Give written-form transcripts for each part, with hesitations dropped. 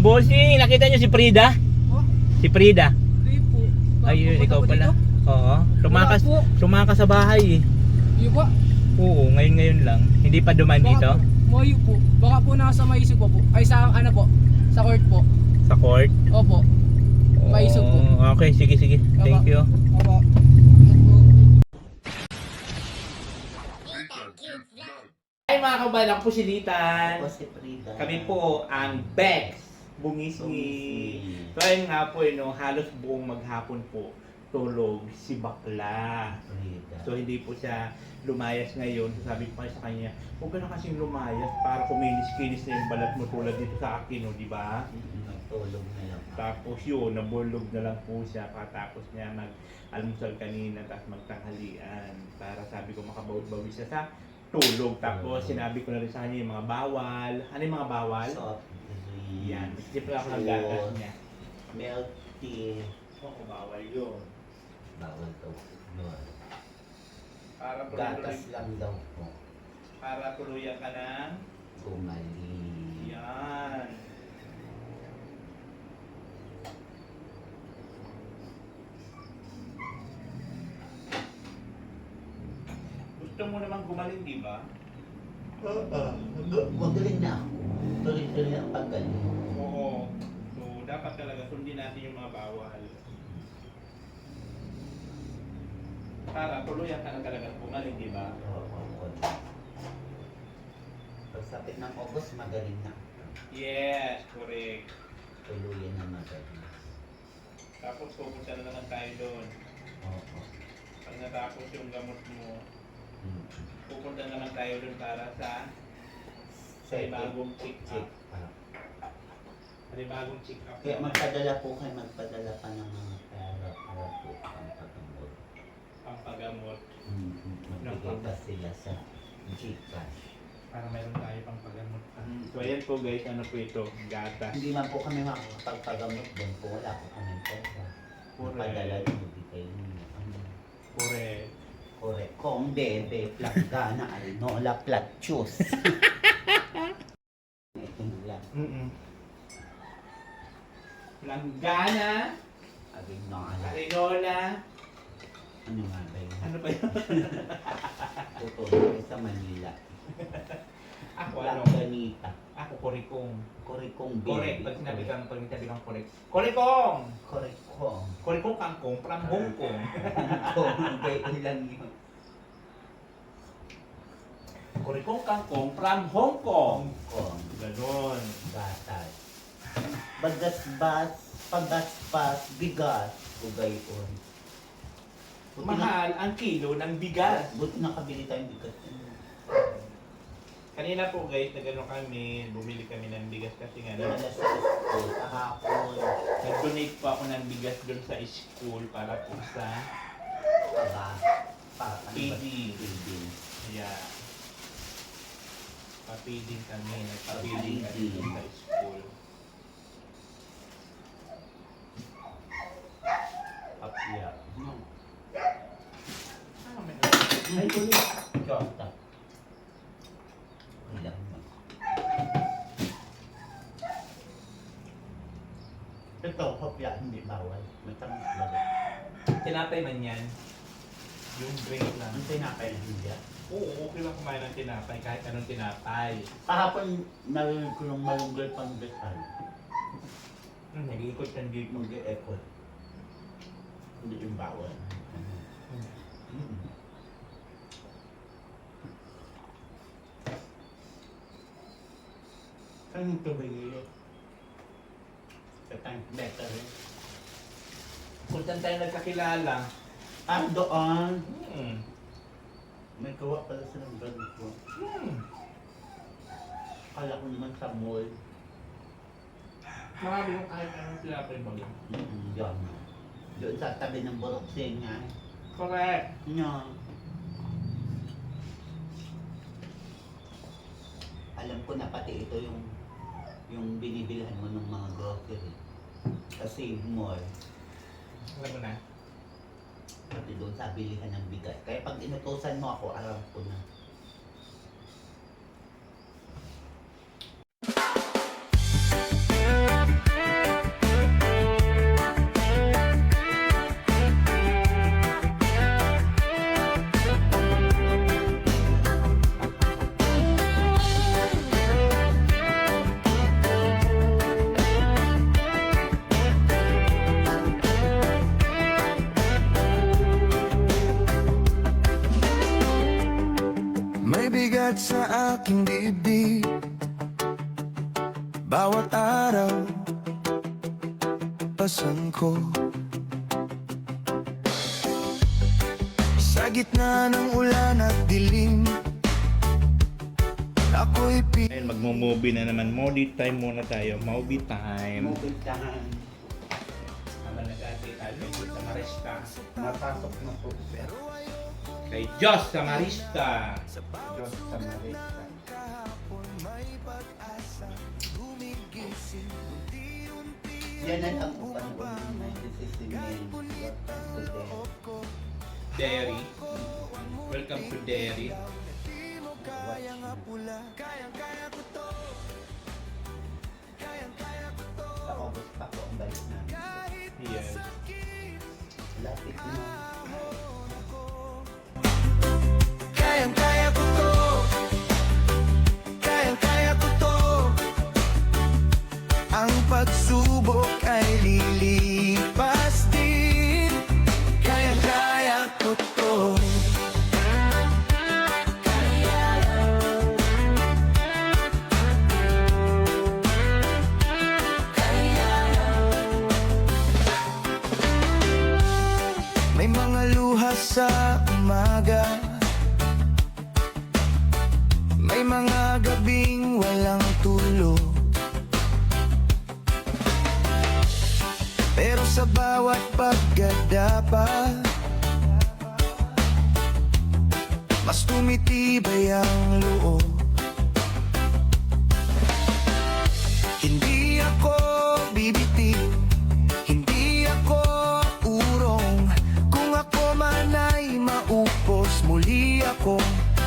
Mga bossing, nakita niyo si Frida? Oh, Si Frida. hindi po. Ayun, Pupunta ikaw po pala. dito? Oo. Tumakas, Wala po. tumakas sa bahay eh. Iyo po. Oo, ngayon lang. Hindi pa duman dito? Moyo po. Baka po nasa Maisog po. Ay sa ano po? Sa court po. Sa court? Opo. Maisog po. Okay, sige, sige. Thank you. Opo. Hi mga kabayan, ako po si Litan. Ako si Frida. Kami po ang Bex Bungisngi. So ayun nga po, halos buong maghapon po tulog si bakla. Frida. So hindi po siya lumayas ngayon. So sabi ko sa kanya, huwag ka na kasing lumayas para kuminis-kinis na yung balat mo tulad dito sa akin, di ba? Nagtulog na lang. Tapos yun, nabulog na lang po siya katapos niya mag-almusal kanina tapos magtanghalian para sabi ko makabawi siya sa tulog. Tapos sinabi ko na rin sa kanya yung mga bawal. Ano yung mga bawal? Soft drink. Yan, siyempre ako ng gatas niya. Milk tea. Oo, bawal yun. Bawal daw. Yun. Para Gatas lang daw po. para tuluyan ka ng Gumaling. yan. Gusto mo naman gumaling, di ba? Magaling na ako. Tuloy-tuloy ang paggaling. Oo. So, dapat talaga sundin natin yung mga bawal. Para tuluyan ka na talaga gumaling, di ba? Oo. Pagsapit ng August, magaling na. Yes, correct. Tuluyan na magaling. Tapos pupunta na naman tayo doon. Oo. Pag natapos yung gamot mo, Mm. pupunta naman tayo doon para sa bagong check-up. Bagong check-up. Kaya magpadala po kayo, magpadala pa ng mga pera para po pampagamot. Pampagamot Magbigay pa sila sa Gcash. para mayroon tayo pang pagamot. So ayan po guys, ano po ito? Gatas. Hindi man po kami makakapagpagamot doon po, wala po kami pera. Correct. Magpadala din, magbigay niyo. Correct. Correct. Kung bebe, plagana, alinola, platchus. Ito na lang. Langgana, Alinola. arinola, Ano nga ba yun? ano pa yun? Tutulog sa Manila. Ako ano? Langganita. Ako korikong. Korikong Correct. baby. Pag sinabi kang correct. Korikong! Korikong. Korikong kangkong from Hong Kong. Kung baby lang yun. Korikong kangkong from Hong Kong. Kong. Ganon. Gatas. Bagasbas, pagaspas, bigas. Ugay on. Mahal ang kilo ng bigas. Buti nakabili tayong bigas. Kanina po guys, nagano kami, bumili kami ng bigas kasi nga Alas sa school, kahapon. nag-donate po ako ng bigas doon sa school para po sa feeding. Feeding. Yeah. Pa-feeding kami, nagpa-feeding kami doon sa school. Apya. Ay, tuloy. Chota. Ilang mo. Ito, kopya, hindi bawal. Matamis lang. Tinapay man yan. Yung drink lang. Ang tinapay na hindi. Oo, okay lang kumain ng tinapay kahit anong tinapay. Kahapon, narinig ko yung malunggay pang betal. Nag-iikot yan dito. Mag-e-effort. Hindi yung bawal. Saan ito ba yun? Sa tank better rin. Kung saan tayo nagkakilala. Ah, doon. Hmm. May gawa pala silang ganito. Kala ko naman sa mall. Marami yung kahit anong tinapay ba yun. Yun. Doon sa tabi ng Boroksen nga. Correct. Yun. Alam ko na pati ito yung binibilhan mo ng mga grocery. Sa Save Mall. Alam mo na. Pati doon sa bilihan ng bigas. Kaya pag inutusan mo ako, alam ko na. sulat sa aking dibdib. Bawat araw, pasan ko. Sa gitna ng ulan at dilim, ako'y Ayun, magmo-movie na naman. Movie time muna tayo. Movie time. Mubigtahan. Habang nag-aantay tayo dito sa Marista. Napasok na po. Kay Diyos sa Marista. Diyos sa Marista. Yan na lang po panahon ng 1960 million. Derry. Welcome to Derry. Sa August pa po ang balik namin. Yes. Lapit na. kayang-kaya ko to. Kayang-kaya ko to. Ang pagsubok ay lilipas din. Kayang-kaya ko to. May mga luha sa umaga, may mga gabing walang tulog. Pero sa bawat paggadapa, mas tumitibay ang loob. Hindi ako bibitiw, hindi ako urong. Kung ako man ay maupos, muli akong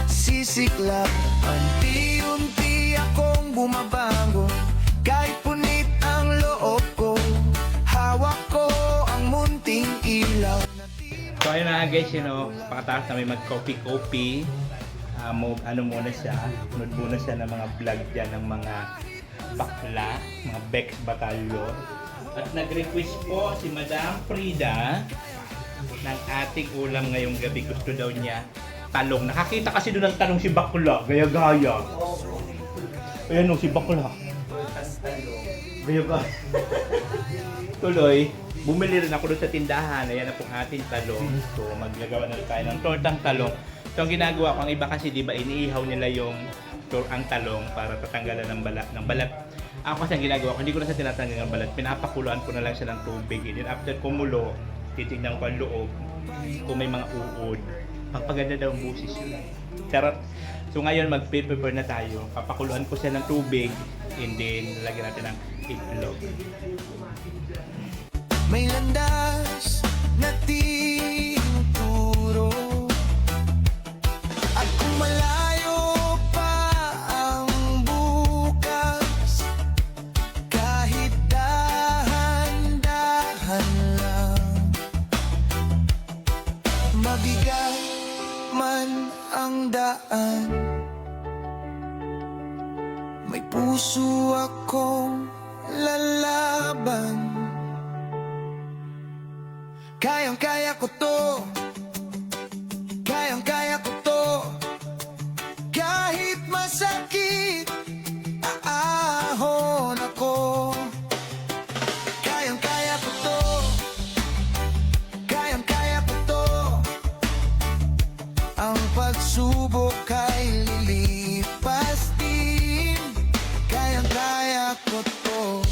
sisiklab. Unti-unti akong bumabangon, kahit punit ang loob ko. Hawak ko ang munting ilaw. So ayun na guys, pakataas na may mag-coffee-coffee. Ano muna siya, sunod muna siya ng mga vlog dyan ng mga bakla, mga Bex Batalyon. At nag-request po si Madam Frida ng ating ulam ngayong gabi. Gusto daw niya talong. Nakakita kasi doon ng talong si Bakla, gaya-gaya. Ayan o, si Bakla. Gaya-gaya. Tuloy, bumili rin ako doon sa tindahan. Ayan na pong ating talong. So, maglagawa na tayo ng tortang talong. So, ang ginagawa ko, ang iba kasi, di ba, iniihaw nila yung ang talong para tatanggalan ng balat. Ako kasi ang ginagawa ko, hindi ko na siya tinatanggal ng balat. Pinapakuluan ko na lang siya ng tubig. And then after kumulo, titignan ko ang loob kung may mga uod. Pagpaganda daw ang busis yun. Charot. So ngayon, mag-prepare na tayo. Papakuluan ko siya ng tubig. And then, lalagyan natin ng itlog. May landas na tinuturo, at kung malayo pa ang bukas, kahit dahan-dahan lang, mabigat man ang daan, may puso akong lalaban. Kayang-kaya ko to. Kayang-kaya ko to. Kahit masakit, aahon ako. Kayang-kaya ko to. Kayang-kaya ko to. Ang pagsubok ay lilipas din. Kayang-kaya ko to.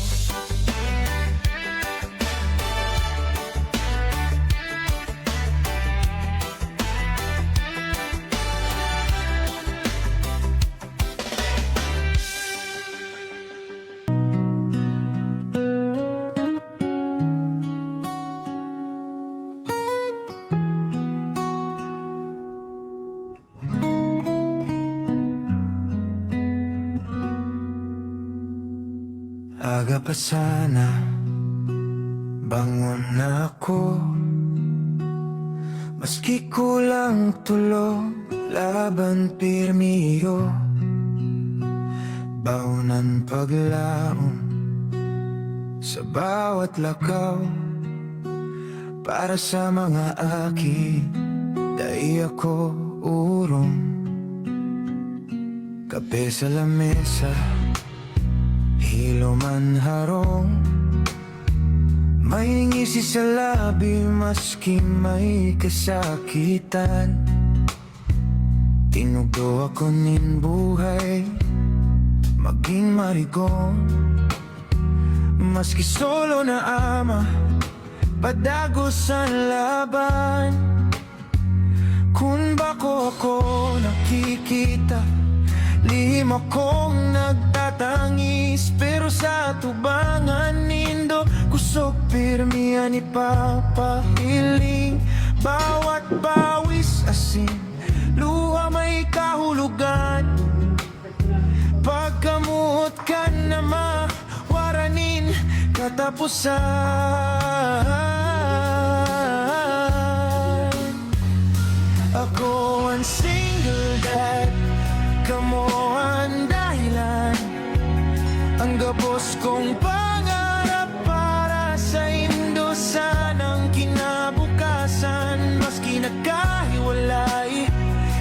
Aga pa sana, bangon na ako. Maski kulang tulog, laban pirmiyo. Baunan paglaon sa bawat lakaw, para sa mga aki, dai ako urong. kape sa lamesa, hilo man harong, may ngisi sa labi maski may kasakitan. Tinugdo ako nin buhay, maging marigon, maski solo na ama, padagos ang laban. Kung bako ako nakikita, lihim akong nagtatangis, pero sa tubangan nindo kusog pirmihan ipapahiling. Bawat bawis asin, luha may kahulugan. Pagkamuot ka na mawaranin katapusan. Ako ang single dad, kamo ang dahilan, ang gabos kong pangarap para sa indo sanang kinabukasan. Maski nagkahiwalay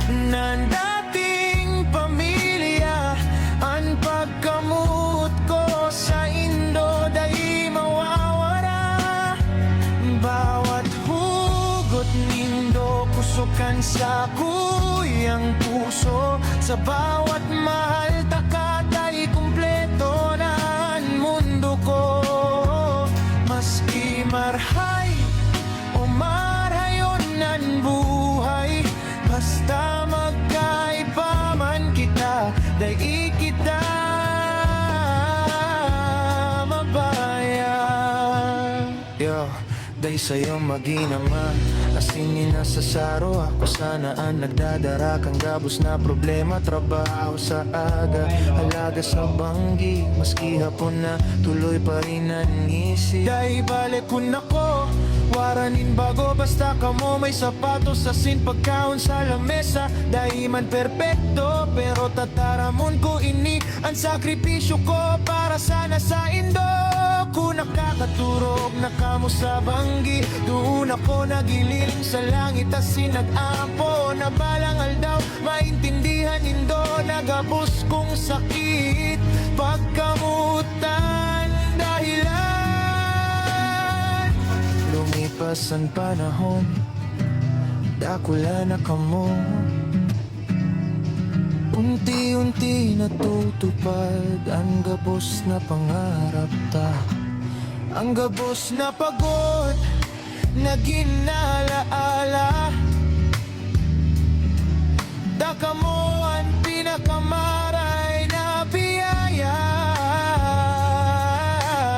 ng dating pamilya, ang pagkamut ko sa indo dahil mawawala. Bawat hugot nindo kusukan sa kuyang puso, sa bawat mahal takatay kumpleto na ang mundo ko. Maski marhay o marayon ang buhay, basta magkaiba man kita, dahil kita mabayan. Yo, dahil sa'yo maginama, asingin na sa saro, ako sana ang nagdadara kang gabos na problema. Trabaho sa aga, halaga sa banggi, maski hapon na tuloy pa rin ang isip. Dahil balik ko na ko, waranin bago, basta ka mo may sapatos, asin pagkaon sa lamesa. Dahil man perpekto, pero tataramon ko ini ang sakripisyo ko para sana sa indo. Kung nakakaturog na kamo sa banggi, doon ako nagililing sa langit, asin nag-ampo na balang aldaw, maintindihan indo nagabos kong sakit. Pagkamutan dahilan, lumipas ang panahon, dakula na kamo. Unti-unti natutupad ang gabos na pangarap ta, ang gabos na pagod na ginalaala. Daka mo ang pinakamaray na biyaya,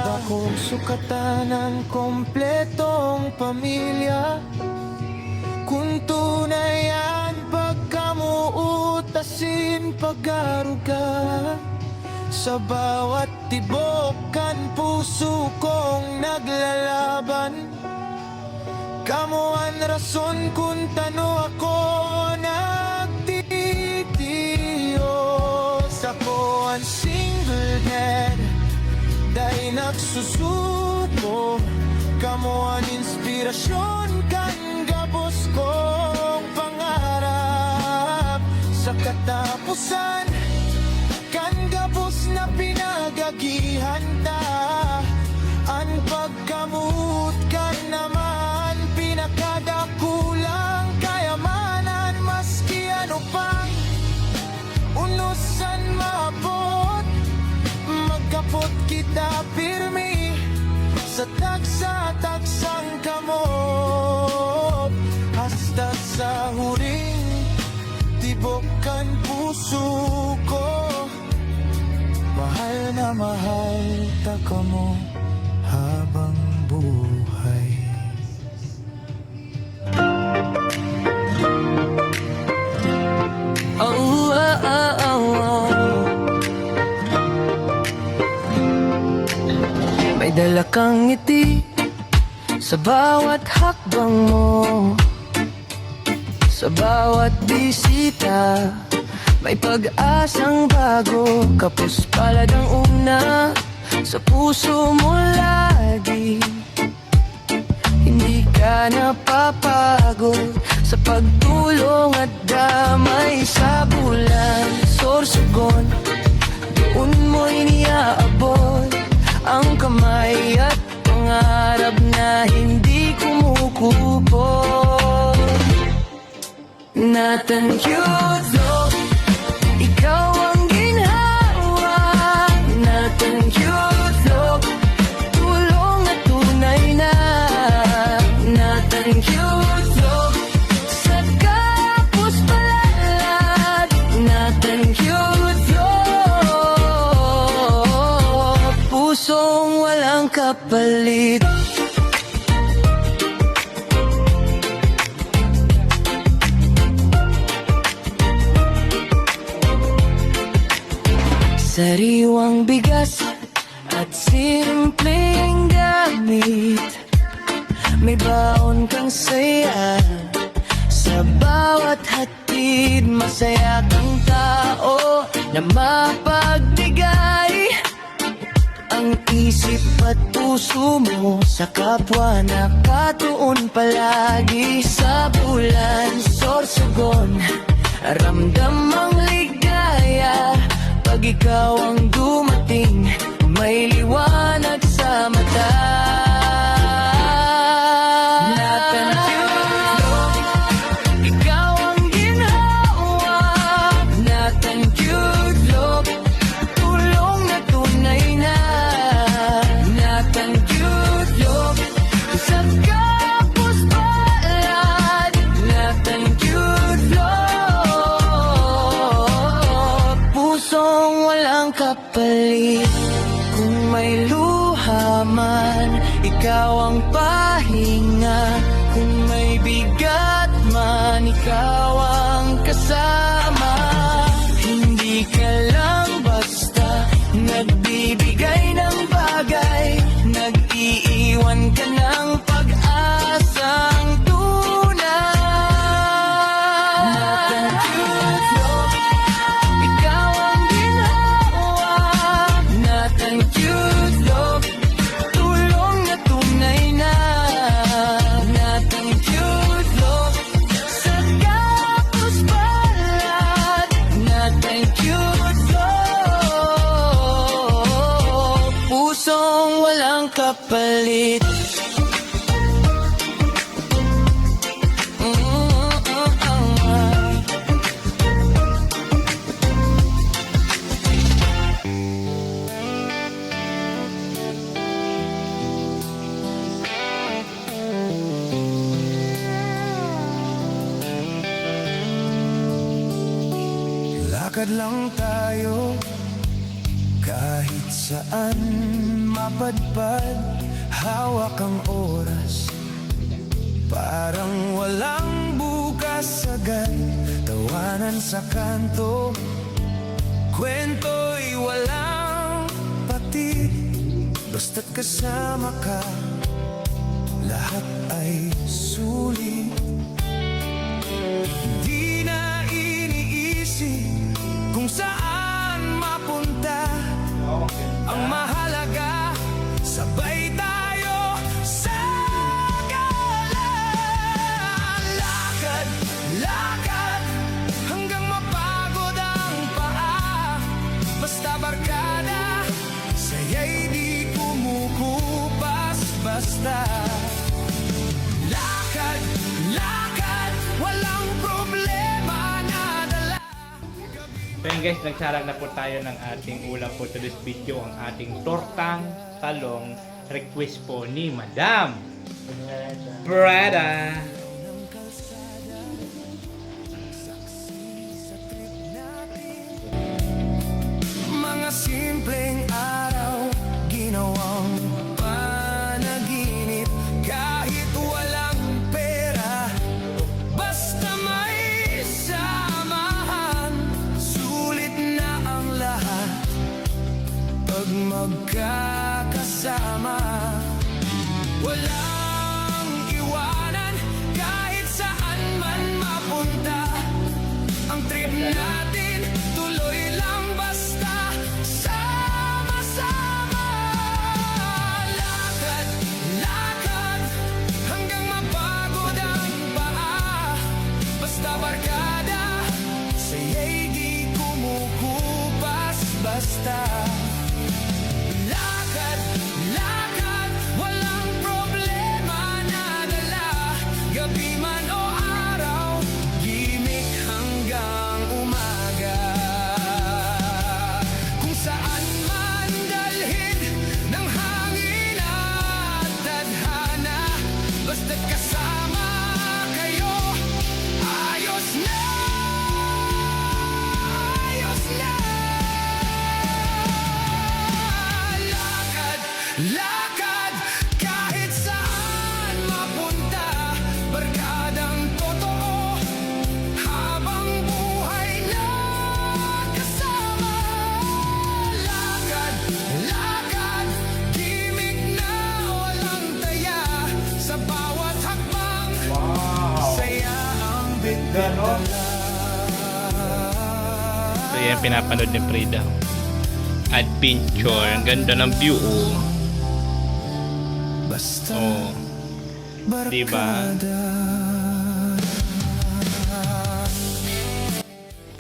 bakong sukatan ng kompletong pamilya. Kung tunay ang pagkamuutasin pag-aruga, sa bawat tibokan puso kong naglalaban. Kamo ang rason kung tano ako nagtitiyos. Ako ang single dad, dahil nagsusuko. Kamo ang inspirasyon kan gabos kong pangarap. Sa katapusan, kan gabos na pinagagihan ta, ang pagkamut kan naman pinakadakulang kayamanan. Maski ano pang unusan maabot, magkapot kita pirmi sa tagsa-tagsang kamot. Hasta sa huling tibokan puso ko, mahal na mahal ta kamo habang buhay. Oh, oh, oh, oh. May dala kang ngiti sa bawat hakbang mo, sa bawat bisita may pag-asang bago. Kapos palad ang una sa puso mo lagi, hindi ka napapagod sa pagtulong at damay sa bulan. Sorsogon, doon mo'y niaabot ang kamay at pangarap na hindi kumukupo. Nathan Cudlo, ikaw ang ginhawa. Nathan Cudlo, tulong at tunay na. Nathan Cudlo, sa kapos palad. Nathan Cudlo, pusong walang kapalit. Sariwang bigas at simpleng gamit, may baon kang saya. Sa bawat hatid, masaya kang tao na mapagbigay. Ang isip at puso mo sa kapwa nakatuon palagi. Sa bulan, Sorsogon, ramdam ang ligaya. Pag ikaw ang dumating, may liwanag sa mata. Nathan Cudlo, ikaw ang ginhawa. Nathan Cudlo, tulong na tunay na. Nathan Cudlo, sa kapos palad. Nathan Cudlo, pusong walang kapalit. Kung may luha man, ikaw ang pahinga. Kung may bigat man, ikaw ang kasama. Hindi ka lang basta nagbibigay ng bagay, nag-iiwan ka ng pag-asang tunay. Nathan Cudlo, ikaw ang ginhawa. Nathan Cudlo, tulong na tunay na. Nathan Cudlo, sa kapos palad. Nathan Cudlo, pusong walang kapalit. Lakad lang tayo kahit saan mapadpad. Hawak ang oras, parang walang bukas agad. Tawanan sa kanto, kwento'y walang patid. Basta't kasama ka, lahat ay sulit. Di na iniisip kung saan mapunta. Ang mahalaga, sabay tayo sa galan. Lakad, lakad, hanggang mapagod ang paa. Basta barkada, saya'y di kumukupas basta. Lakad, lakad, walang problema na dala. So yun guys, nagsarang na po tayo ng ating ulam po to this video, ang ating tortang talong, request po ni Madam Prada. Mga simpleng araw, ginawang panaginip. Kahit walang pera, basta may samahan. Sulit na ang lahat pag magkakasama. Walang iwanan kahit saan man mapunta. Ang trip natin tuloy lang basta sama-sama. Lakad, lakad, hanggang mapagod ang paa. Basta barkada, saya'y di kumukuha. yan pinapanood ni Frida. Adventure. Ang ganda ng view, oh. Basta Oh. Diba?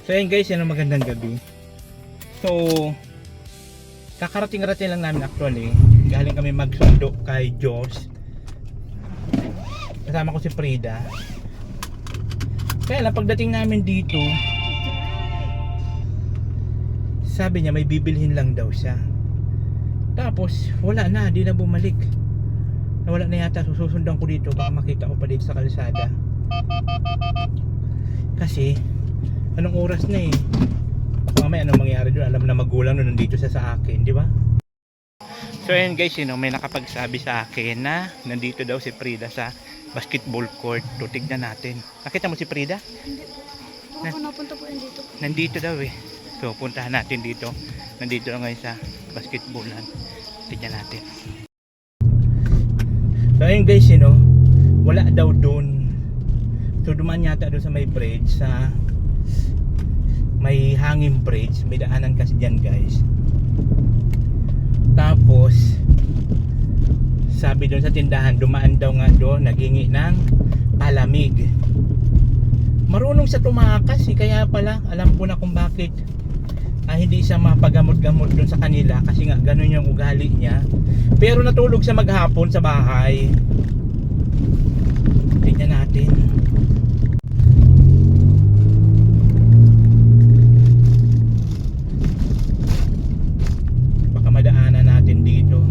So yun guys, yan ang magandang gabi. So, kakarating-rating lang namin actually. Galing kami magsundo kay Diyos. Kasama ko si Frida. Kaya lang pagdating namin dito, sabi niya may bibilhin lang daw siya. Tapos wala na, di na bumalik. Nawala na yata, susundan ko dito, baka makita ko pa dito sa kalsada. Kasi anong oras na eh. Mamaya anong mangyari doon, alam na magulang nun nandito siya sa akin, di ba? So ayun guys, may nakapagsabi sa akin na nandito daw si Frida sa basketball court. So tignan natin. Nakita mo si Frida? Hindi po. Baka napunta po yun dito. Nandito daw eh. So puntahan natin dito. Nandito na ngayon sa basketballan. Tignan natin. So ayun guys, wala daw doon. So dumaan yata doon sa may bridge, sa may hanging bridge. May daanan kasi dyan guys. Tapos sabi doon sa tindahan, dumaan daw nga doon, naghingi ng palamig. Marunong siya tumakas eh, kaya pala alam ko na kung bakit hindi siya mapagamot-gamot doon sa kanila, kasi nga ganun yung ugali niya. Pero natulog siya maghapon sa bahay. Tingnan natin. Baka madaanan natin dito.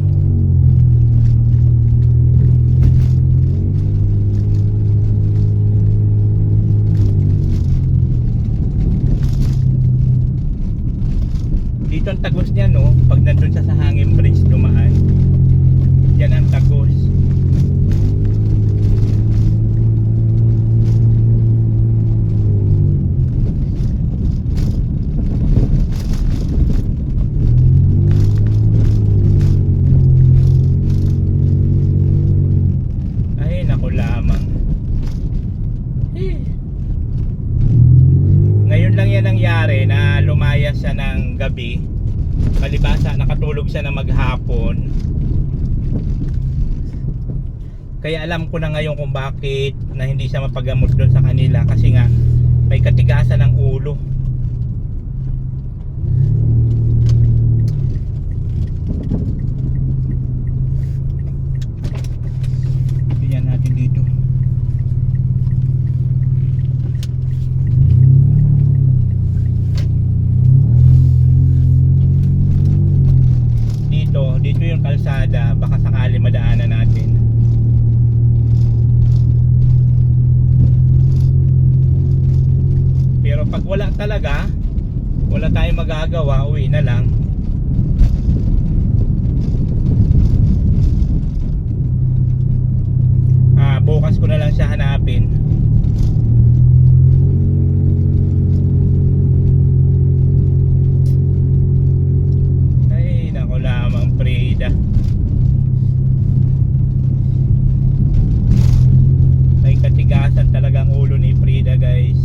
Dito ang tagos niya, no? Pag nandun siya sa hanging bridge dumaan, yan ang tagos. Ay, naku lamang. Ngayon lang yan nangyari na lumaya siya ng gabi. Palibasa nakatulog siya ng maghapon. Kaya alam ko na ngayon kung bakit na hindi siya mapagamot doon sa kanila, kasi nga may katigasan ng ulo. Tingnan natin dito. Dito yung kalsada, baka sakali madaanan natin. Pero pag wala talaga, wala tayong magagawa, uwi na lang. Bukas ko na lang siya hanapin. Lamang Frida, may katigasan talagang ulo ni Frida guys.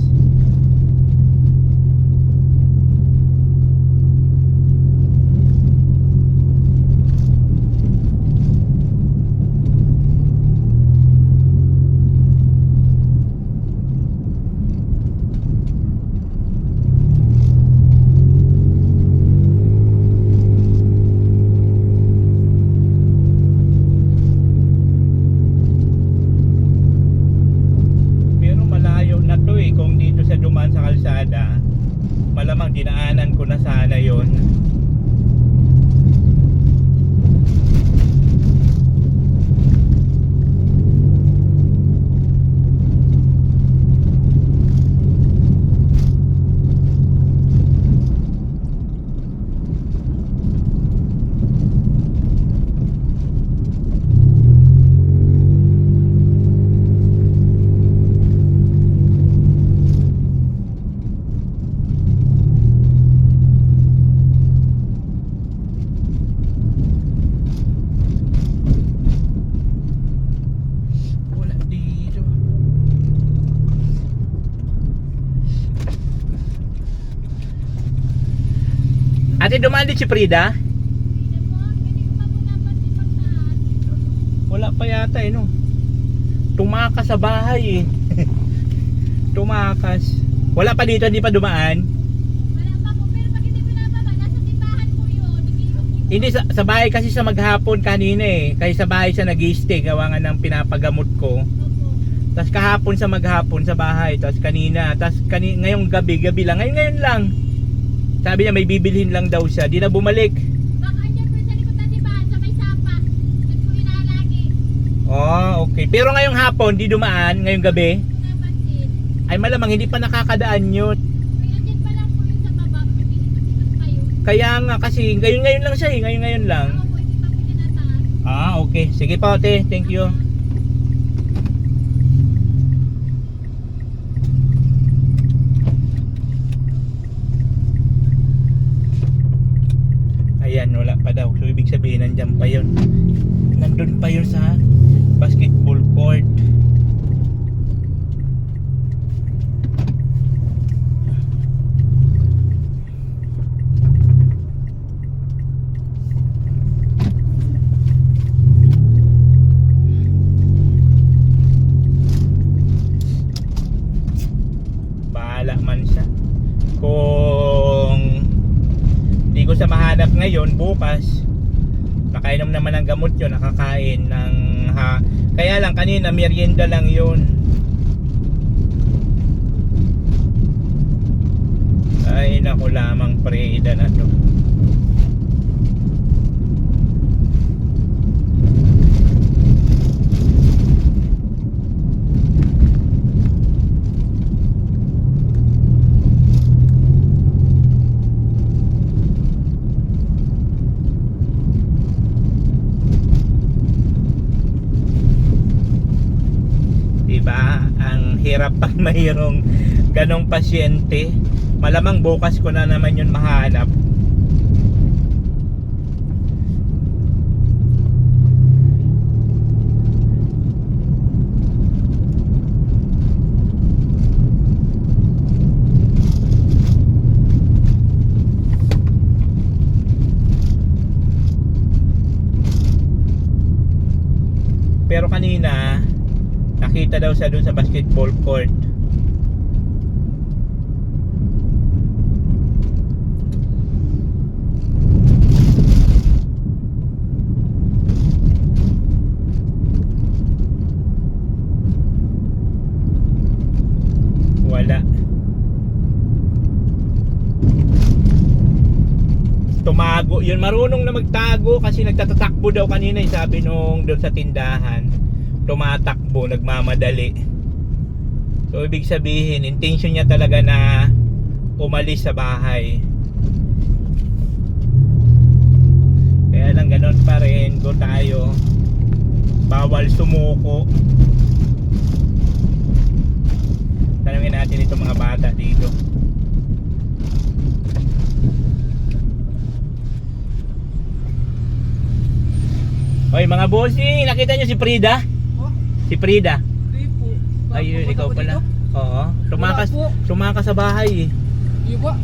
Ate, dumaan din si Frida? Wala pa yata eh, no? Tumakas sa bahay eh. Tumakas. Wala pa dito, hindi pa dumaan. Hindi, sa bahay kasi sa maghapon kanina eh. Kasi sa bahay siya nag-i-stay, gawa nga ng pinapagamot ko. Tapos kahapon sa maghapon sa bahay, tapos kanina, tapos ngayong gabi lang, ngayon lang. Sabi niya may bibilhin lang daw siya, di na bumalik. Baka andyan po sa likod na simbahan sa may sapa. Doon po inaalagi. Oh, okay. Pero ngayong hapon, di dumaan, ngayong gabi. Napansin. Ay malamang hindi pa nakakadaan yun. May andyan pa lang po yung sa baba. Mabilis kayo. Kaya nga kasi, ngayon lang siya eh, ngayon lang. Ako po hindi pa po tinataas. Ah, okay. Sige pa ate, thank you. Ayan, wala pa daw. So ibig sabihin nandiyan pa yun. Nandun pa yun sa basketball court. Bahala man siya. Kung di ko sa mahanap ngayon, bukas nakainom naman ng gamot yun, nakakain ng kaya lang kanina merienda lang yun. Ay naku lamang Frida na to. Diba? Ang hirap pag mayroong ganong pasyente. Malamang bukas ko na naman yun mahanap. Pero kanina nakita daw siya dun sa basketball court. Wala. Tumago. Yun, marunong na magtago kasi nagtatakbo daw kanina, sabi nung doon sa tindahan. Tumatakbo, nagmamadali. So ibig sabihin, intention niya talaga na umalis sa bahay. Kaya lang ganon pa rin, go tayo. Bawal sumuko. Tanungin natin itong mga bata dito. Hoy mga bossing, nakita niyo si Frida? Si Frida. Hindi po. Ayun, ikaw pala. Oo. Tumakas, Wala po. tumakas sa bahay eh. Iyo po.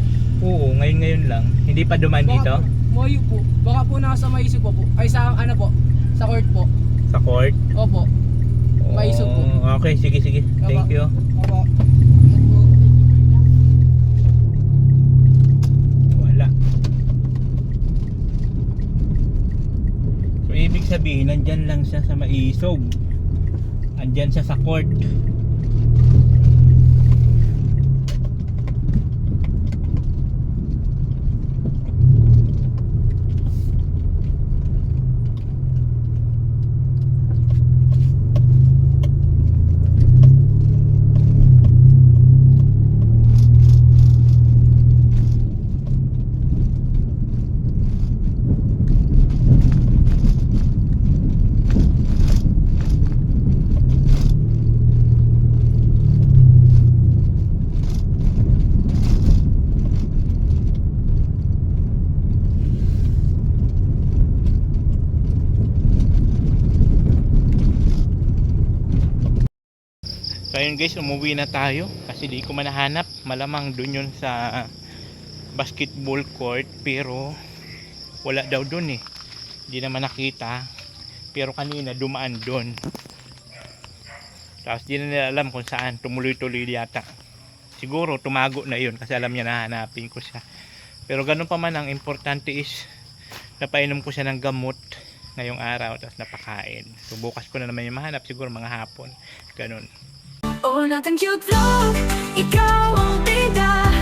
Oo, ngayon lang. Hindi pa duman dito? Mayo po. Baka po nasa maisog po. Ay sa ano po? Sa court po. Sa court? Opo. Maisog po. Okay, sige. Thank you. Opo. Wala. So ibig sabihin, nandyan lang siya sa maisog. Andyan siya sa court. So ayun guys, umuwi na tayo kasi di ko manahanap. Malamang dun yun sa basketball court, pero wala daw dun eh. Hindi naman nakita. Pero kanina dumaan dun. Tapos di na nila alam kung saan. Tumuloy-tuloy yata. Siguro tumago na yun kasi alam niya na hanapin ko siya. Pero ganun pa man, ang importante is napainom ko siya ng gamot ngayong araw, tapos napakain. So bukas ko na naman yung mahanap, siguro mga hapon. Ganun. Oh, natin cute vlog, ikaw ang bida.